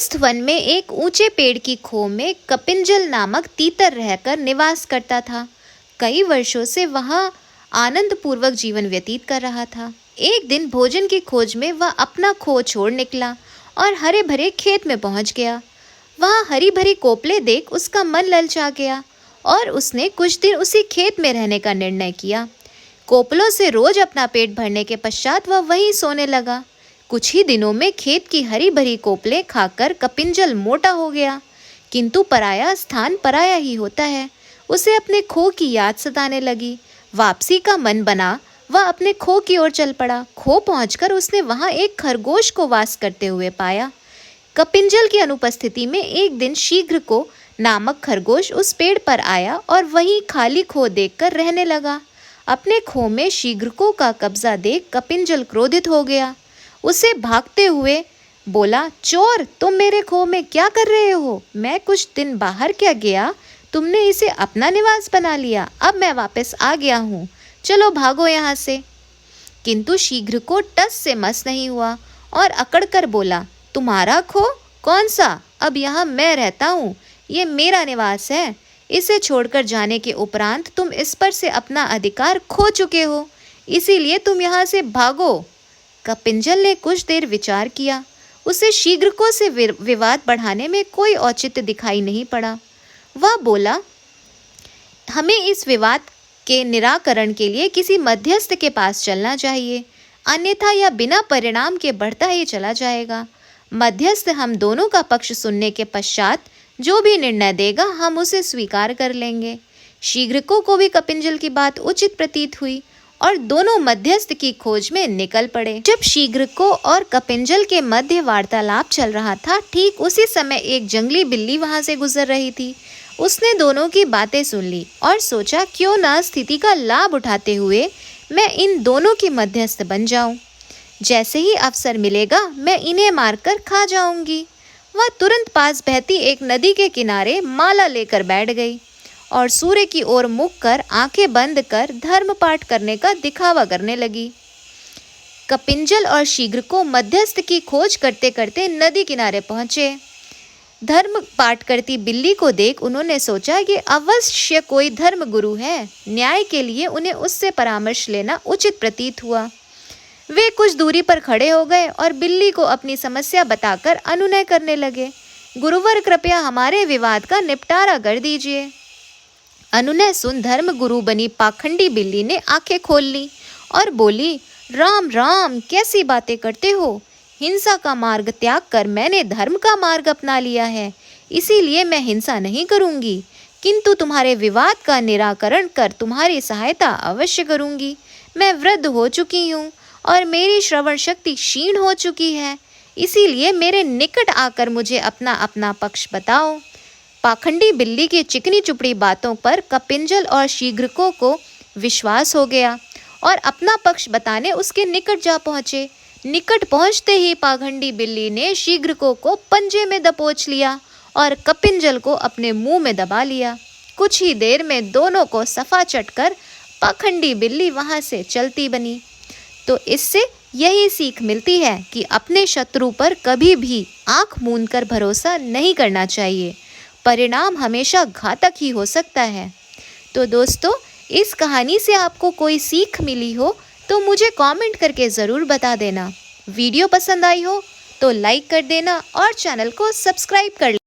मस्त वन में एक ऊंचे पेड़ की खो में कपिंजल नामक तीतर रहकर निवास करता था। कई वर्षों से वह आनंद पूर्वक जीवन व्यतीत कर रहा था। एक दिन भोजन की खोज में वह अपना खो छोड़ निकला और हरे भरे खेत में पहुंच गया। वहां हरी भरी कोपले देख उसका मन ललचा गया और उसने कुछ दिन उसी खेत में रहने का निर्णय किया। कोपलों से रोज अपना पेट भरने के पश्चात वह वहीं सोने लगा। कुछ ही दिनों में खेत की हरी भरी कोपलें खाकर कपिंजल मोटा हो गया। किंतु पराया स्थान पराया ही होता है। उसे अपने खो की याद सताने लगी। वापसी का मन बना वह अपने खो की ओर चल पड़ा। खो पहुंचकर उसने वहां एक खरगोश को वास करते हुए पाया। कपिंजल की अनुपस्थिति में एक दिन शीघ्र को नामक खरगोश उस पेड़ पर आया और वहीं खाली खो देखकर रहने लगा। अपने खो में शीघ्रको का कब्जा देख कपिंजल क्रोधित हो गया। उसे भागते हुए बोला, चोर, तुम मेरे खो में क्या कर रहे हो? मैं कुछ दिन बाहर क्या गया, तुमने इसे अपना निवास बना लिया। अब मैं वापस आ गया हूँ, चलो भागो यहाँ से। किंतु शीघ्रको टस से मस नहीं हुआ और अकड़ कर बोला, तुम्हारा खो? कौन सा? अब यहाँ मैं रहता हूँ, ये मेरा निवास है। इसे छोड़कर जाने के उपरांत तुम इस पर से अपना अधिकार खो चुके हो, इसीलिए तुम यहाँ से भागो। कपिंजल ने कुछ देर विचार किया। उसे शीघ्रको से विवाद बढ़ाने में कोई औचित्य दिखाई नहीं पड़ा। वह बोला, हमें इस विवाद के निराकरण के लिए किसी मध्यस्थ के पास चलना चाहिए, अन्यथा यह बिना परिणाम के बढ़ता ही चला जाएगा। मध्यस्थ हम दोनों का पक्ष सुनने के पश्चात जो भी निर्णय देगा हम उसे स्वीकार कर लेंगे। शीघ्रको को भी कपिंजल की बात उचित प्रतीत हुई और दोनों मध्यस्थ की खोज में निकल पड़े। जब शीघ्रको और कपिंजल के मध्य वार्तालाप चल रहा था, ठीक उसी समय एक जंगली बिल्ली वहां से गुजर रही थी। उसने दोनों की बातें सुन ली और सोचा, क्यों ना स्थिति का लाभ उठाते हुए मैं इन दोनों की मध्यस्थ बन जाऊं। जैसे ही अवसर मिलेगा मैं इन्हें मारकर खा जाऊंगी। वह तुरंत पास बहती एक नदी के किनारे माला लेकर बैठ गई और सूर्य की ओर मुख कर आंखें बंद कर धर्म पाठ करने का दिखावा करने लगी। कपिंजल और शीघ्रको मध्यस्थ की खोज करते करते नदी किनारे पहुंचे। धर्म पाठ करती बिल्ली को देख उन्होंने सोचा कि अवश्य कोई धर्म गुरु है। न्याय के लिए उन्हें उससे परामर्श लेना उचित प्रतीत हुआ। वे कुछ दूरी पर खड़े हो गए और बिल्ली को अपनी समस्या बताकर अनुनय करने लगे। गुरुवर, कृपया हमारे विवाद का निपटारा कर दीजिए। अनुनय सुन धर्म गुरु बनी पाखंडी बिल्ली ने आंखें खोल ली और बोली, राम राम, कैसी बातें करते हो? हिंसा का मार्ग त्याग कर मैंने धर्म का मार्ग अपना लिया है, इसीलिए मैं हिंसा नहीं करूंगी, किंतु तुम्हारे विवाद का निराकरण कर तुम्हारी सहायता अवश्य करूंगी। मैं वृद्ध हो चुकी हूँ और मेरी श्रवण शक्ति क्षीण हो चुकी है, इसीलिए मेरे निकट आकर मुझे अपना अपना पक्ष बताओ। पाखंडी बिल्ली की चिकनी चुपड़ी बातों पर कपिंजल और शीघ्रको को विश्वास हो गया और अपना पक्ष बताने उसके निकट जा पहुँचे। निकट पहुँचते ही पाखंडी बिल्ली ने शीघ्रको को पंजे में दबोच लिया और कपिंजल को अपने मुंह में दबा लिया। कुछ ही देर में दोनों को सफा चटकर पाखंडी बिल्ली वहां से चलती बनी। तो इससे यही सीख मिलती है कि अपने शत्रु पर कभी भी आंख मूंद कर भरोसा नहीं करना चाहिए, परिणाम हमेशा घातक ही हो सकता है। तो दोस्तों, इस कहानी से आपको कोई सीख मिली हो तो मुझे कमेंट करके ज़रूर बता देना। वीडियो पसंद आई हो तो लाइक कर देना और चैनल को सब्सक्राइब कर